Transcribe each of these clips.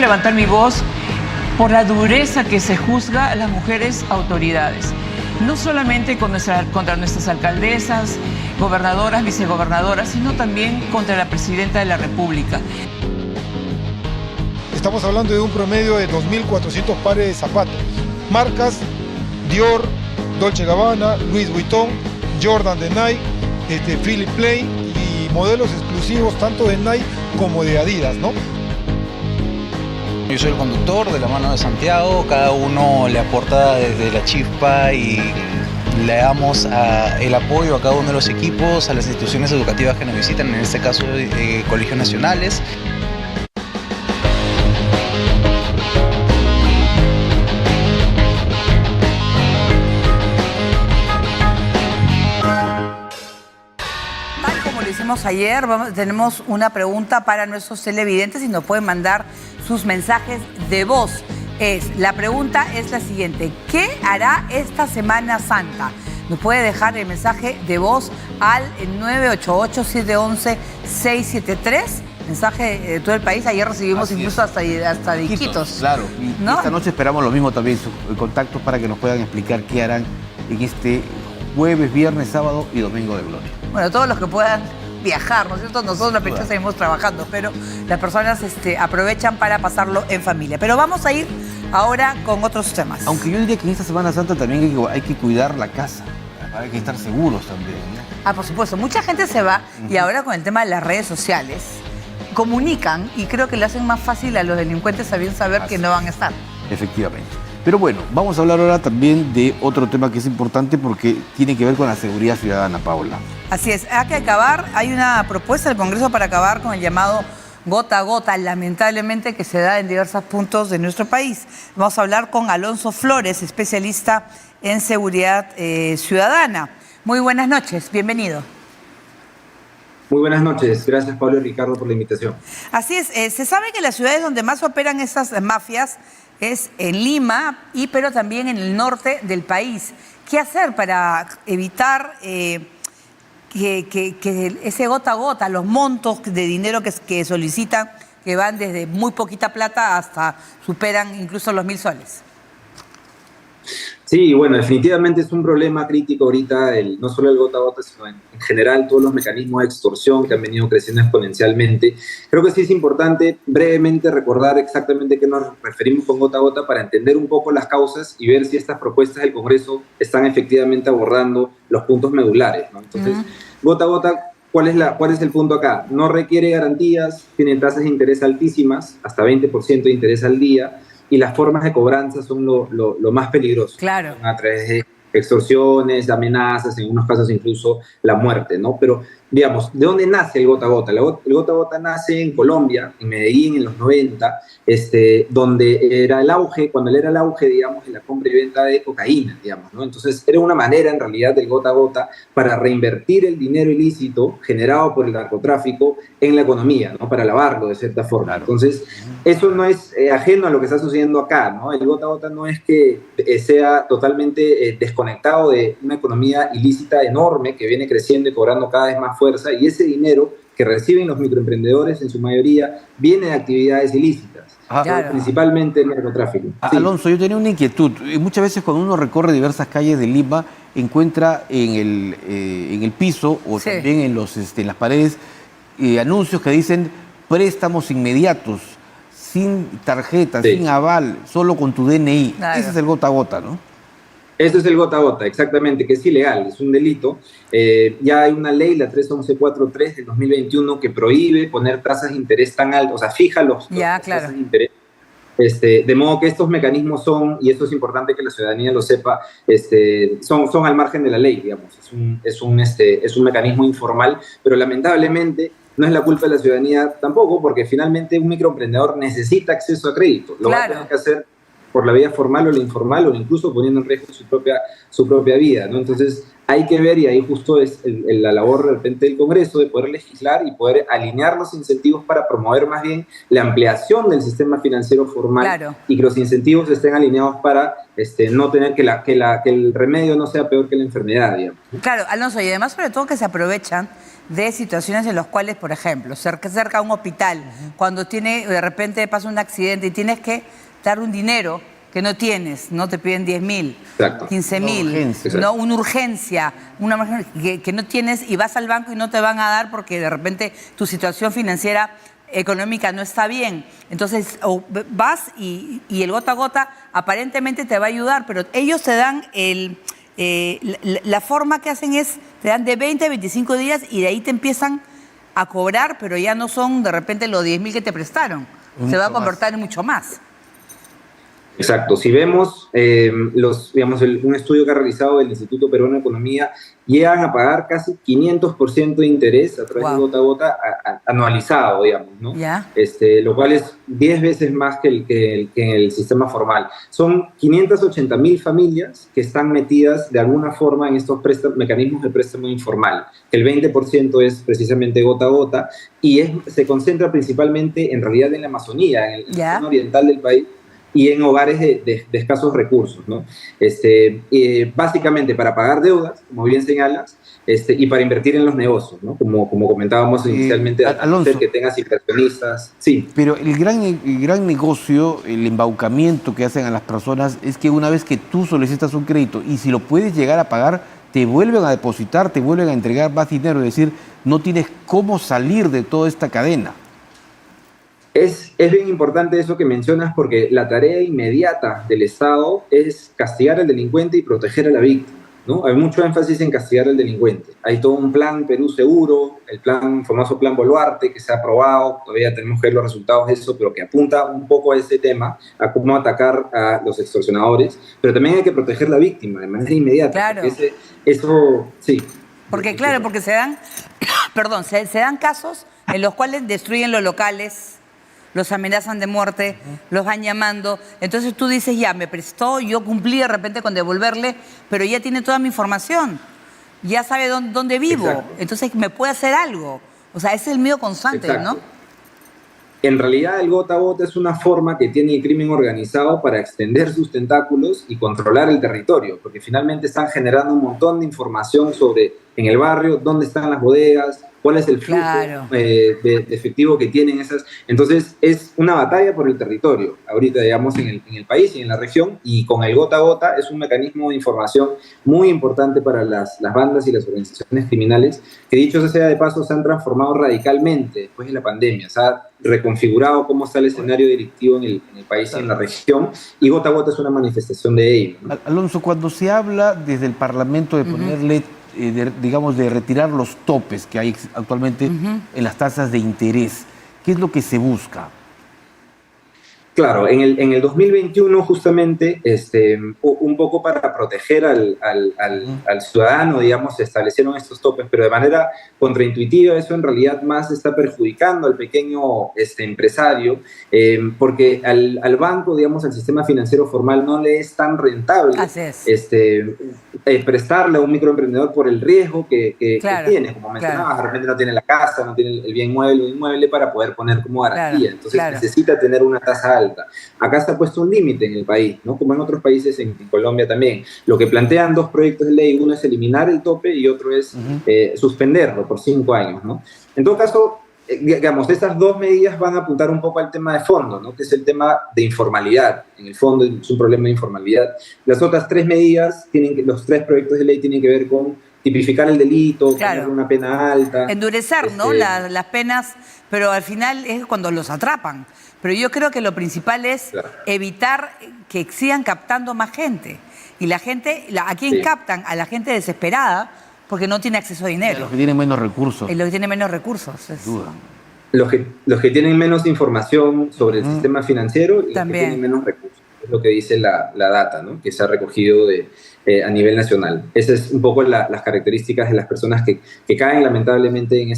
levantar mi voz por la dureza que se juzga a las mujeres autoridades. No solamente contra nuestras alcaldesas, gobernadoras, vicegobernadoras, sino también contra la presidenta de la República. Estamos hablando de un promedio de 2.400 pares de zapatos. Marcas Dior, Dolce & Gabbana, Louis Vuitton, Jordan de Nike, Philip Plein y modelos exclusivos tanto de Nike como de Adidas, ¿no? Yo soy el conductor de la mano de Santiago, cada uno le aporta desde la chispa y le damos el apoyo a cada uno de los equipos, a las instituciones educativas que nos visitan, en este caso colegios nacionales. Tal como lo hicimos ayer, tenemos una pregunta para nuestros televidentes y nos pueden mandar sus mensajes de voz. La pregunta es la siguiente: ¿qué hará esta Semana Santa? Nos puede dejar el mensaje de voz al 988-711-673. Mensaje de todo el país. Ayer recibimos incluso hasta de Iquitos. Claro, y ¿no? Esta noche esperamos lo mismo también, contactos para que nos puedan explicar qué harán en este jueves, viernes, sábado y domingo de gloria. Bueno, todos los que puedan viajar, ¿no es cierto? Nosotros la prensa seguimos trabajando, pero las personas aprovechan para pasarlo en familia. Pero vamos a ir ahora con otros temas. Aunque yo diría que en esta Semana Santa también hay que cuidar la casa, hay que estar seguros también, ¿no? Por supuesto, mucha gente se va y ahora con el tema de las redes sociales comunican y creo que le hacen más fácil a los delincuentes saber que no van a estar. Efectivamente. Pero bueno, vamos a hablar ahora también de otro tema que es importante porque tiene que ver con la seguridad ciudadana, Paula. Así es, hay una propuesta del Congreso para acabar con el llamado gota a gota, lamentablemente, que se da en diversos puntos de nuestro país. Vamos a hablar con Alonso Flores, especialista en seguridad ciudadana. Muy buenas noches, bienvenido. Muy buenas noches, gracias Pablo y Ricardo por la invitación. Así es, se sabe que las ciudades donde más operan estas mafias es en Lima, pero también en el norte del país. ¿Qué hacer para evitar que ese gota a gota, los montos de dinero que solicitan, que van desde muy poquita plata hasta superan incluso los 1.000 soles? Sí, bueno, definitivamente es un problema crítico ahorita, no solo el gota a gota, sino en general todos los mecanismos de extorsión que han venido creciendo exponencialmente. Creo que sí es importante brevemente recordar exactamente a qué nos referimos con gota a gota para entender un poco las causas y ver si estas propuestas del Congreso están efectivamente abordando los puntos medulares, ¿no? Entonces, gota a gota, ¿cuál es el punto acá? No requiere garantías, tiene tasas de interés altísimas, hasta 20% de interés al día, y las formas de cobranza son lo más peligroso. Claro. A través de extorsiones, de amenazas, en unos casos incluso la muerte, ¿no? Pero, digamos, ¿de dónde nace el gota a gota? El gota a gota nace en Colombia, en Medellín, en los 90, donde era el auge, digamos, de la compra y venta de cocaína, digamos, ¿no? Entonces, era una manera, en realidad, del gota a gota para reinvertir el dinero ilícito generado por el narcotráfico en la economía, ¿no? Para lavarlo, de cierta forma. Claro. Entonces, eso no es ajeno a lo que está sucediendo acá, ¿no? El gota a gota no es que sea totalmente desconectado de una economía ilícita enorme que viene creciendo y cobrando cada vez más fuerza, y ese dinero que reciben los microemprendedores en su mayoría viene de actividades ilícitas, principalmente el narcotráfico. Sí. Alonso, yo tenía una inquietud. Muchas veces cuando uno recorre diversas calles de Lima, encuentra en el piso o también en las paredes anuncios que dicen préstamos inmediatos, sin tarjeta, sin aval, solo con tu DNI. Claro. Ese es el gota a gota, ¿no? Eso es el gota a gota, exactamente, que es ilegal, es un delito. Ya hay una ley, la 31143 del 2021, que prohíbe poner tasas de interés tan altas, o sea, fija las tasas de interés. De modo que estos mecanismos son, y esto es importante que la ciudadanía lo sepa, son al margen de la ley, digamos. Es un mecanismo informal, pero lamentablemente no es la culpa de la ciudadanía tampoco, porque finalmente un microemprendedor necesita acceso a crédito. Lo va a tener que hacer por la vía formal o la informal, o incluso poniendo en riesgo su propia vida, ¿no? Entonces hay que ver, y ahí justo es la labor de repente del Congreso, de poder legislar y poder alinear los incentivos para promover más bien la ampliación del sistema financiero formal, y que los incentivos estén alineados para no tener que el remedio no sea peor que la enfermedad, digamos. Claro, Alonso, y además sobre todo que se aprovechan de situaciones en las cuales, por ejemplo, cerca a un hospital, cuando de repente pasa un accidente y tienes que dar un dinero que no tienes, no te piden 10.000, 15.000, ¿no? Una urgencia, que no tienes y vas al banco y no te van a dar porque de repente tu situación financiera económica no está bien. Entonces vas y el gota a gota aparentemente te va a ayudar, pero ellos te dan la forma que hacen es, te dan de 20 a 25 días y de ahí te empiezan a cobrar, pero ya no son de repente los 10.000 que te prestaron, se va a convertir en mucho más. Exacto. Si vemos un estudio que ha realizado el Instituto Peruano de Economía, llegan a pagar casi 500% de interés a través de gota a gota anualizado, digamos, ¿no? Lo cual es 10 veces más que en el sistema formal. Son 580.000 familias que están metidas de alguna forma en estos mecanismos de préstamo informal. El 20% es precisamente gota a gota y se concentra principalmente en realidad en la Amazonía, en la zona oriental del país, y en hogares de escasos recursos, ¿no? Básicamente para pagar deudas, como bien señalas, y para invertir en los negocios, ¿no? Como comentábamos inicialmente, Alonso, que tengas inversionistas. Sí. Pero el gran negocio, el embaucamiento que hacen a las personas es que una vez que tú solicitas un crédito y si lo puedes llegar a pagar, te vuelven a depositar, te vuelven a entregar más dinero, es decir, no tienes cómo salir de toda esta cadena. Es bien importante eso que mencionas porque la tarea inmediata del Estado es castigar al delincuente y proteger a la víctima, ¿no? Hay mucho énfasis en castigar al delincuente. Hay todo un plan Perú Seguro, el famoso plan Boluarte, que se ha aprobado, todavía tenemos que ver los resultados de eso, pero que apunta un poco a ese tema, a cómo atacar a los extorsionadores, pero también hay que proteger a la víctima de manera inmediata. Claro. Eso, sí. Porque se dan casos en los cuales destruyen los locales, los amenazan de muerte, los van llamando. Entonces tú dices, ya, me prestó, yo cumplí de repente con devolverle, pero ya tiene toda mi información, ya sabe dónde vivo. Exacto. Entonces me puede hacer algo. O sea, ese es el miedo constante, ¿no? En realidad el gota a gota es una forma que tiene el crimen organizado para extender sus tentáculos y controlar el territorio, porque finalmente están generando un montón de información sobre en el barrio, dónde están las bodegas, cuál es el flujo de efectivo que tienen esas. Entonces es una batalla por el territorio, ahorita digamos en el país y en la región, y con el gota a gota es un mecanismo de información muy importante para las bandas y las organizaciones criminales, que dicho sea de paso se han transformado radicalmente después de la pandemia, se ha reconfigurado cómo está el escenario delictivo en el país y en la región, y gota a gota es una manifestación de ello, ¿no? Alonso, cuando se habla desde el Parlamento de ponerle de retirar los topes que hay actualmente en las tasas de interés, ¿qué es lo que se busca? Claro, en el 2021 justamente, un poco para proteger al ciudadano, digamos, se establecieron estos topes, pero de manera contraintuitiva eso en realidad más está perjudicando al pequeño empresario, porque al banco, digamos, al sistema financiero formal no le es tan rentable prestarle a un microemprendedor por el riesgo que tiene, como mencionabas, de repente no tiene la casa, no tiene el bien mueble o inmueble para poder poner como garantía, entonces necesita tener una tasa alta. Acá se ha puesto un límite en el país, ¿no? Como en otros países, en Colombia también. Lo que plantean dos proyectos de ley, uno es eliminar el tope y otro es suspenderlo por 5 años, ¿no? En todo caso, digamos, estas dos medidas van a apuntar un poco al tema de fondo, ¿no? Que es el tema de informalidad. En el fondo es un problema de informalidad. Las otras 3 medidas, los 3 proyectos de ley tienen que ver con tipificar el delito, poner una pena alta. Endurecer, ¿no? Las penas, pero al final es cuando los atrapan. Pero yo creo que lo principal es evitar que sigan captando más gente. Y la gente, ¿a quién captan? A la gente desesperada porque no tiene acceso a dinero. Los que tienen menos recursos. Los que tienen menos recursos. Duda. Los que tienen menos información sobre el sistema financiero y los que tienen menos recursos. Es lo que dice la data, ¿no? Que se ha recogido a nivel nacional. Esas es un poco las características de las personas que caen lamentablemente en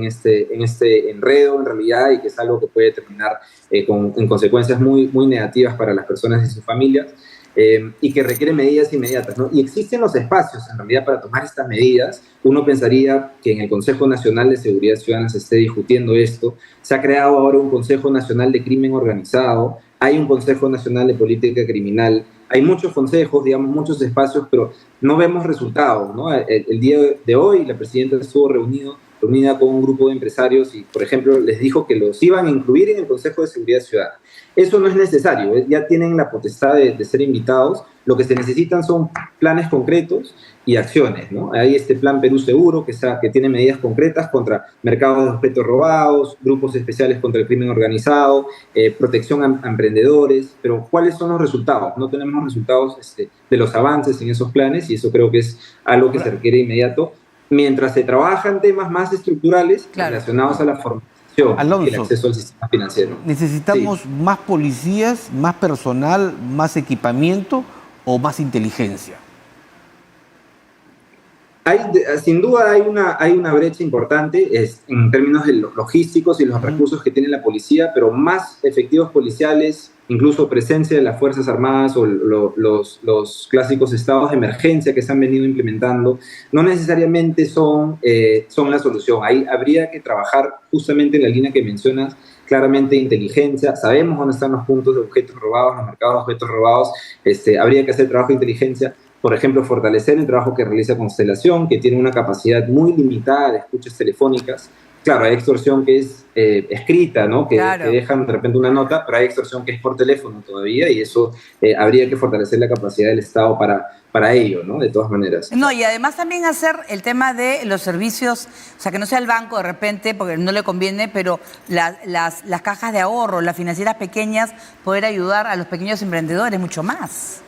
este enredo en realidad, y que es algo que puede terminar en consecuencias muy, muy negativas para las personas y sus familias, y que requiere medidas inmediatas, ¿no? Y existen los espacios en realidad para tomar estas medidas. Uno pensaría que en el Consejo Nacional de Seguridad Ciudadana se esté discutiendo esto. Se ha creado ahora un Consejo Nacional de Crimen Organizado, hay un Consejo Nacional de Política Criminal, hay muchos consejos, digamos, muchos espacios, pero no vemos resultados, ¿no? El día de hoy la presidenta estuvo reunido reunida con un grupo de empresarios y, por ejemplo, les dijo que los iban a incluir en el Consejo de Seguridad Ciudadana. Eso no es necesario, ya tienen la potestad de ser invitados. Lo que se necesitan son planes concretos y acciones, ¿no? Hay este plan Perú Seguro que tiene medidas concretas contra mercados de objetos robados, grupos especiales contra el crimen organizado, protección a emprendedores, pero ¿cuáles son los resultados? No tenemos resultados de los avances en esos planes y eso creo que es algo que se requiere inmediato, mientras se trabajan temas más estructurales relacionados a la formación. Alonso, y el acceso al sistema financiero. ¿Necesitamos más policías, más personal, más equipamiento o más inteligencia? Sin duda hay una brecha importante en términos de los logísticos y los recursos que tiene la policía, pero más efectivos policiales, incluso presencia de las Fuerzas Armadas o los clásicos estados de emergencia que se han venido implementando, no necesariamente son la solución. Ahí habría que trabajar justamente en la línea que mencionas, claramente inteligencia. Sabemos dónde están los puntos de objetos robados, los mercados de objetos robados. Habría que hacer trabajo de inteligencia. Por ejemplo, fortalecer el trabajo que realiza Constelación, que tiene una capacidad muy limitada de escuchas telefónicas. Claro, hay extorsión que es escrita, ¿no? Que dejan de repente una nota, pero hay extorsión que es por teléfono todavía y eso habría que fortalecer la capacidad del Estado para ello, ¿no? De todas maneras. No, y además también hacer el tema de los servicios, o sea, que no sea el banco de repente, porque no le conviene, pero las cajas de ahorro, las financieras pequeñas, poder ayudar a los pequeños emprendedores mucho más.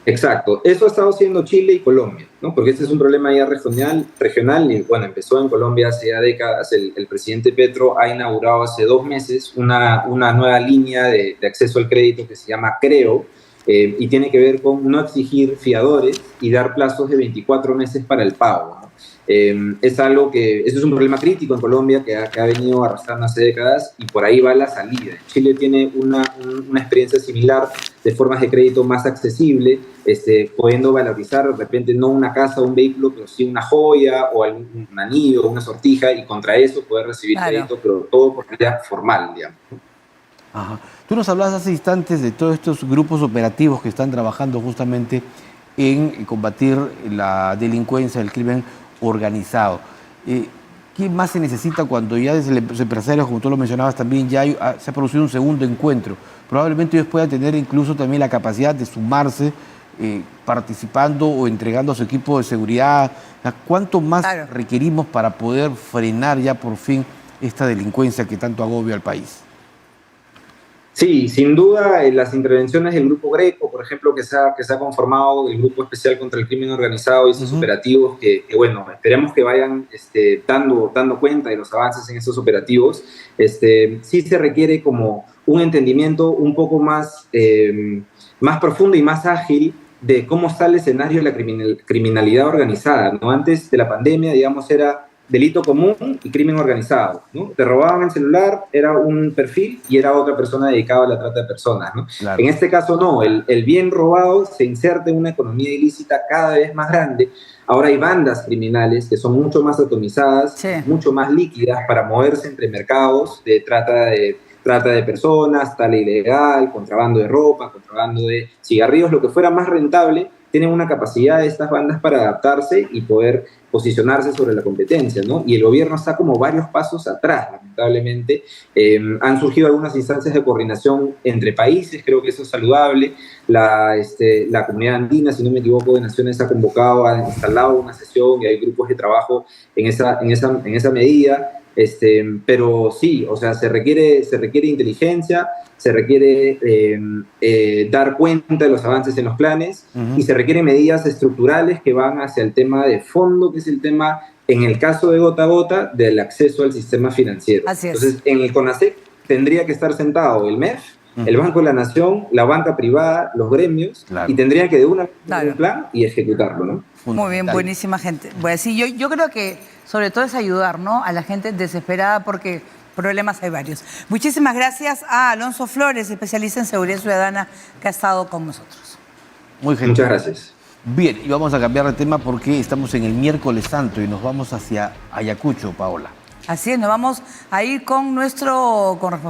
Exacto, eso ha estado haciendo Chile y Colombia, ¿no? Porque este es un problema ya regional y bueno, empezó en Colombia hace ya décadas. El presidente Petro ha inaugurado hace 2 meses una nueva línea de acceso al crédito que se llama Creo y tiene que ver con no exigir fiadores y dar plazos de 24 meses para el pago, ¿no? Eso es un problema crítico en Colombia que ha venido arrastrando hace décadas y por ahí va la salida. Chile tiene una experiencia similar de formas de crédito más accesible, pudiendo valorizar de repente no una casa o un vehículo, pero sí una joya o un anillo o una sortija y contra eso poder recibir crédito, pero todo por vía formal, digamos. Ajá. Tú nos hablabas hace instantes de todos estos grupos operativos que están trabajando justamente en combatir la delincuencia, el crimen organizado. ¿Qué más se necesita cuando ya desde los empresarios, como tú lo mencionabas también, ya se ha producido un segundo encuentro? Probablemente ellos puedan tener incluso también la capacidad de sumarse, participando o entregando a su equipo de seguridad. ¿Cuánto más requerimos para poder frenar ya por fin esta delincuencia que tanto agobia al país? Sí, sin duda, las intervenciones del Grupo Greco, por ejemplo, que se ha conformado, el Grupo Especial contra el Crimen Organizado y esos operativos, que bueno, esperemos que vayan dando cuenta de los avances en esos operativos. Sí se requiere como un entendimiento un poco más profundo y más ágil de cómo está el escenario de la criminalidad organizada, ¿no? Antes de la pandemia, digamos, era delito común y crimen organizado, ¿no? Te robaban el celular, era un perfil y era otra persona dedicada a la trata de personas, ¿no? Claro. En este caso no, el bien robado se inserta en una economía ilícita cada vez más grande. Ahora hay bandas criminales que son mucho más atomizadas, mucho más líquidas para moverse entre mercados de trata de personas, tala ilegal, contrabando de ropa, contrabando de cigarrillos, lo que fuera más rentable. Tienen una capacidad de estas bandas para adaptarse y poder posicionarse sobre la competencia, ¿no? Y el gobierno está como varios pasos atrás, lamentablemente. Han surgido algunas instancias de coordinación entre países, creo que eso es saludable. La comunidad andina, si no me equivoco, de Naciones ha convocado, ha instalado una sesión y hay grupos de trabajo en esa medida. Pero sí, o sea, se requiere inteligencia, se requiere dar cuenta de los avances en los planes y se requieren medidas estructurales que van hacia el tema de fondo, que es el tema, en el caso de Gota a Gota, del acceso al sistema financiero. Así es. Entonces, en el CONASEC tendría que estar sentado el MEF, el Banco de la Nación, la banca privada, los gremios, y tendrían que de un plan y ejecutarlo, ¿no? Muy bien, buenísima gente. Pues sí, yo creo que sobre todo es ayudar, ¿no?, a la gente desesperada porque problemas hay varios. Muchísimas gracias a Alonso Flores, especialista en seguridad ciudadana, que ha estado con nosotros. Muy gentil. Muchas gracias. Bien, y vamos a cambiar de tema porque estamos en el miércoles santo y nos vamos hacia Ayacucho, Paola. Así es, nos vamos a ir con nuestro corresponsal.